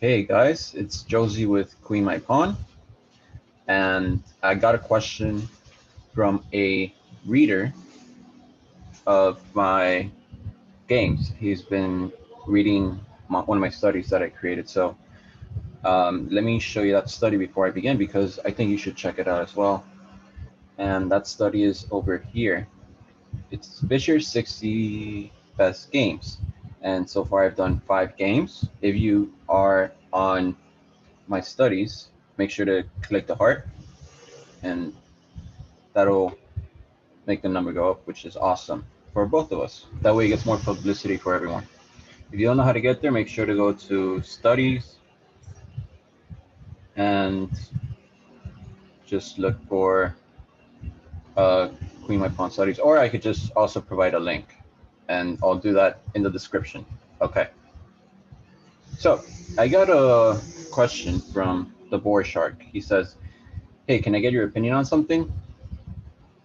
Hey guys, it's Josie with Queen My Pawn, and I got a question from a reader of my games. He's been reading one of my studies that I created. So let me show you that study before I begin because I think you should check it out as well. And that study is over here. It's Fisher 60 best games. And so far I've done 5 games. If you are on my studies, make sure to click the heart and that'll make the number go up, which is awesome for both of us. That way it gets more publicity for everyone. If you don't know how to get there, make sure to go to studies and just look for Queen My Pawn studies, or I could just also provide a link and I'll do that in the description. Okay. So I got a question from the Boar Shark. He says, hey, can I get your opinion on something?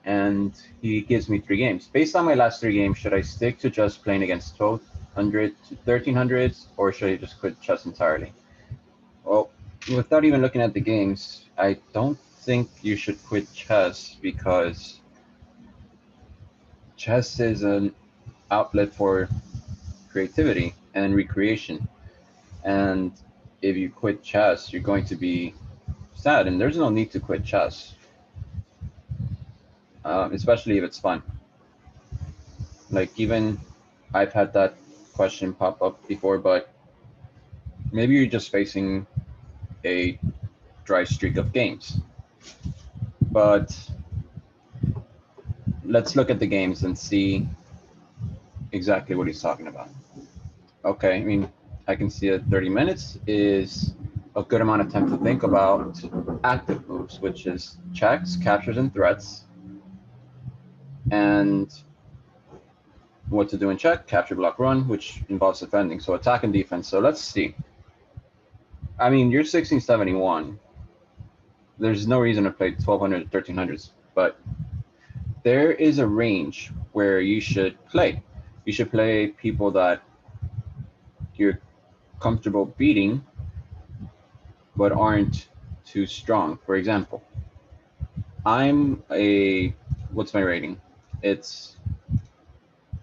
And he gives me 3 games. Based on my last 3 games, should I stick to just playing against 1200 to 1300s, or should I just quit chess entirely? Well, without even looking at the games, I don't think you should quit chess because chess is an outlet for creativity and recreation. And if you quit chess, you're going to be sad, and there's no need to quit chess, especially if it's fun. Like, even I've had that question pop up before, but maybe you're just facing a dry streak of games. But let's look at the games and see exactly what he's talking about. Okay, I mean, I can see that 30 minutes is a good amount of time to think about active moves, which is checks, captures, and threats, and what to do in check, capture, block, run, which involves defending. So attack and defense. So let's see. I mean, you're 1671. There's no reason to play 1200, 1300s, but there is a range where you should play. You should play people that you're comfortable beating, but aren't too strong. For example, I'm a, what's my rating? It's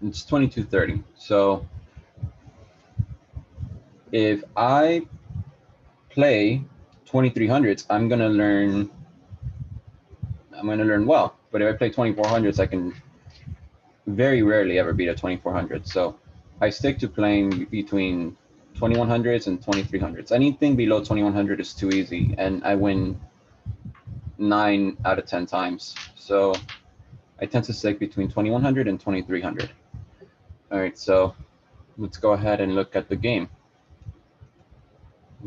2230. So if I play 2300s, I'm gonna learn well. But if I play 2400s, I can very rarely ever beat a 2400. So I stick to playing between 2100s and 2300s. Anything below 2100 is too easy, and I win 9 out of 10 times. So I tend to stick between 2100 and 2300. All right, so let's go ahead and look at the game.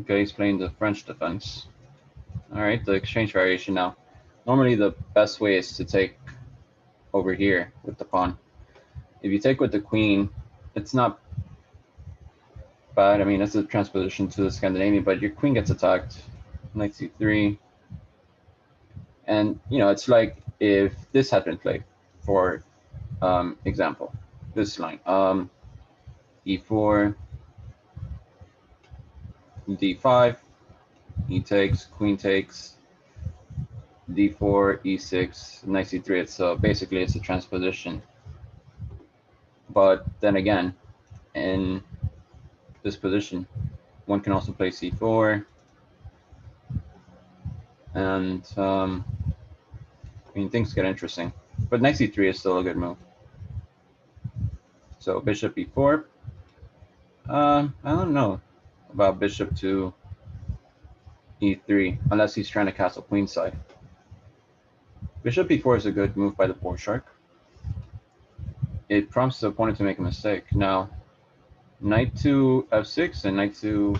Okay, he's playing the French defense. All right, the exchange variation now. Normally the best way is to take over here with the pawn. If you take with the queen, it's not bad. I mean, it's a transposition to the Scandinavian, but your queen gets attacked. Knight c3. And, you know, it's like if this had been played, for example, this line, e4, d5, he takes, queen takes, d4, e6, knight c3. It's basically it's a transposition. But then again, in this position, one can also play c4, and I mean, things get interesting. But knight c3 is still a good move. So bishop e4. I don't know about bishop to e3, unless he's trying to castle queenside. Bishop e4 is a good move by the Boar Shark. It prompts the opponent to make a mistake. Now, knight to f6 and knight to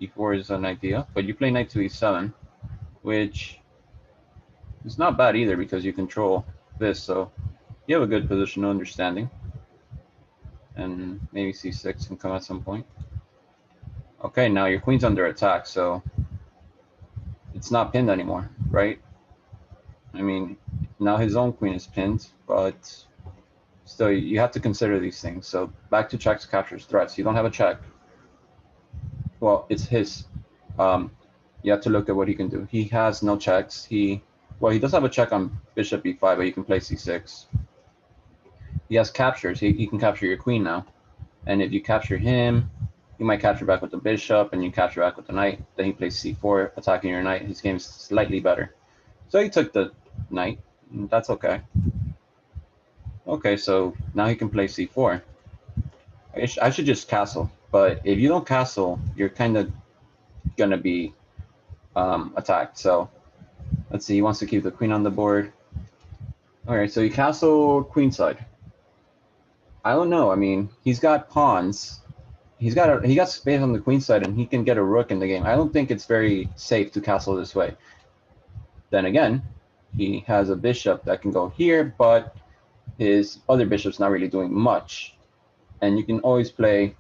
e4 is an idea, but you play knight to e7, which is not bad either because you control this, so you have a good positional understanding. And maybe c6 can come at some point. Okay, now your queen's under attack, so it's not pinned anymore, right? I mean, now his own queen is pinned, but still, you have to consider these things. So back to checks, captures, threats. You don't have a check. Well, it's his You have to look at what he can do. He has no checks. Well, he does have a check on bishop e5, but you can play c6. He has captures. He can capture your queen now. And if you capture him, you might capture back with the bishop, and you capture back with the knight. Then he plays c4, attacking your knight. His game is slightly better. So he took the knight. That's okay. Okay, so now he can play c4. I should just castle. But if you don't castle, you're kind of going to be attacked. So let's see. He wants to keep the queen on the board. All right, so you castle queenside. I don't know. I mean, he's got pawns. He got space on the queen side, and he can get a rook in the game. I don't think it's very safe to castle this way. Then again, he has a bishop that can go here, but his other bishop's not really doing much. And you can always play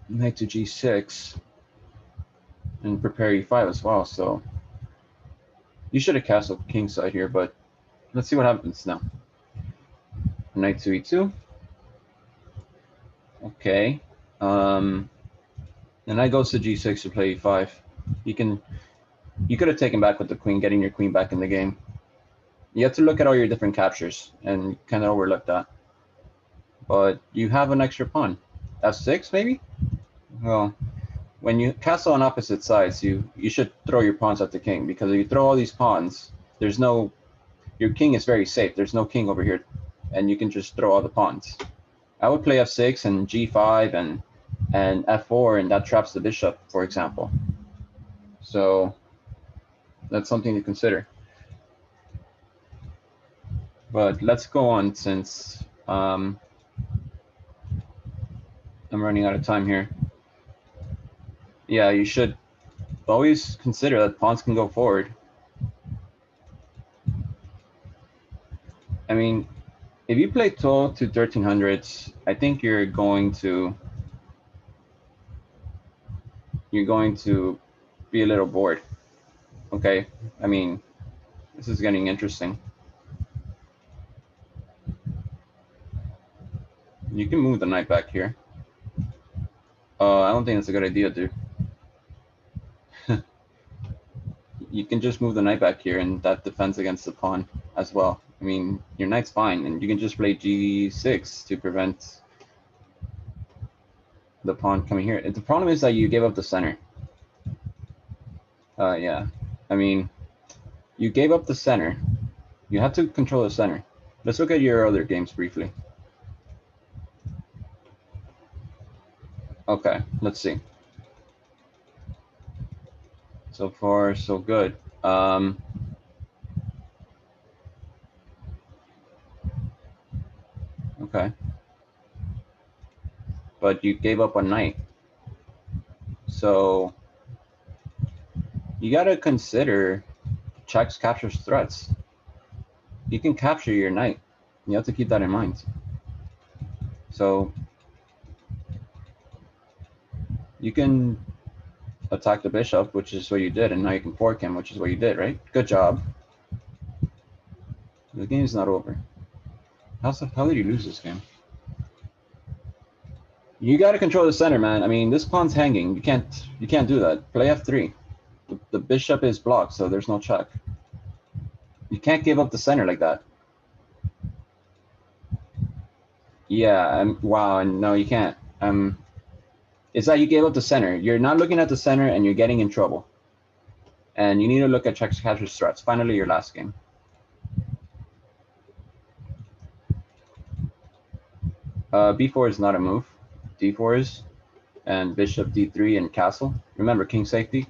knight to g6 and prepare e5 as well. So you should have castled kingside here, but let's see what happens now. Knight to e2. Okay. And knight goes to g6 to play e5. You could have taken back with the queen, getting your queen back in the game. You have to look at all your different captures, and kind of overlook that. But you have an extra pawn. f6 maybe? Well, when you castle on opposite sides, you should throw your pawns at the king, because if you throw all these pawns, your king is very safe. There's no king over here, and you can just throw all the pawns. I would play f6 and g5 and f4, and that traps the bishop, for example. So that's something to consider. But let's go on, since I'm running out of time here. Yeah, you should always consider that pawns can go forward. I mean, if you play 12 to 1300s, I think you're going to be a little bored. Okay, I mean, this is getting interesting. You can move the knight back here. I don't think that's a good idea, dude. You can just move the knight back here, and that defends against the pawn as well. I mean, your knight's fine, and you can just play g6 to prevent the pawn coming here. The problem is that you gave up the center. Yeah, I mean, you gave up the center. You have to control the center. Let's look at your other games briefly. Okay, let's see. So far, so good. Okay. But you gave up a knight. So you got to consider checks, captures, threats. You can capture your knight. You have to keep that in mind. So you can attack the bishop, which is what you did, and now you can fork him, which is what you did, right? Good job. The game is not over. How did you lose this game? You got to control the center, man. I mean, this pawn's hanging. You can't do that. Play f3. The bishop is blocked, so there's no check. You can't give up the center like that. Yeah, wow, no, you can't. It's that you gave up the center. You're not looking at the center, and you're getting in trouble. And you need to look at checks, captures, threats. Finally, your last game. b4 is not a move. d4 is, and bishop d3 and castle. Remember, king safety.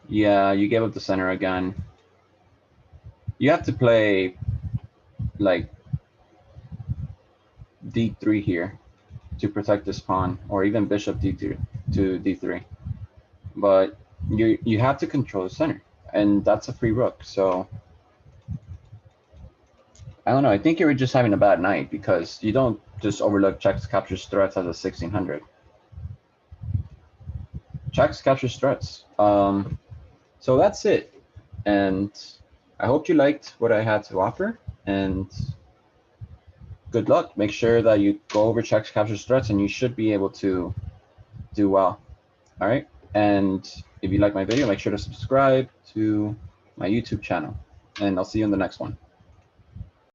Yeah, you gave up the center again. You have to play like d3 here to protect this pawn, or even bishop d2 to d3. But you have to control the center, and that's a free rook. So I don't know. I think you were just having a bad night, because you don't just overlook checks, captures, threats as a 1600. Checks, captures, threats. So that's it. And I hope you liked what I had to offer, and good luck. Make sure that you go over checks, captures, threats, and you should be able to do well. All right. And if you like my video, make sure to subscribe to my YouTube channel. And I'll see you in the next one.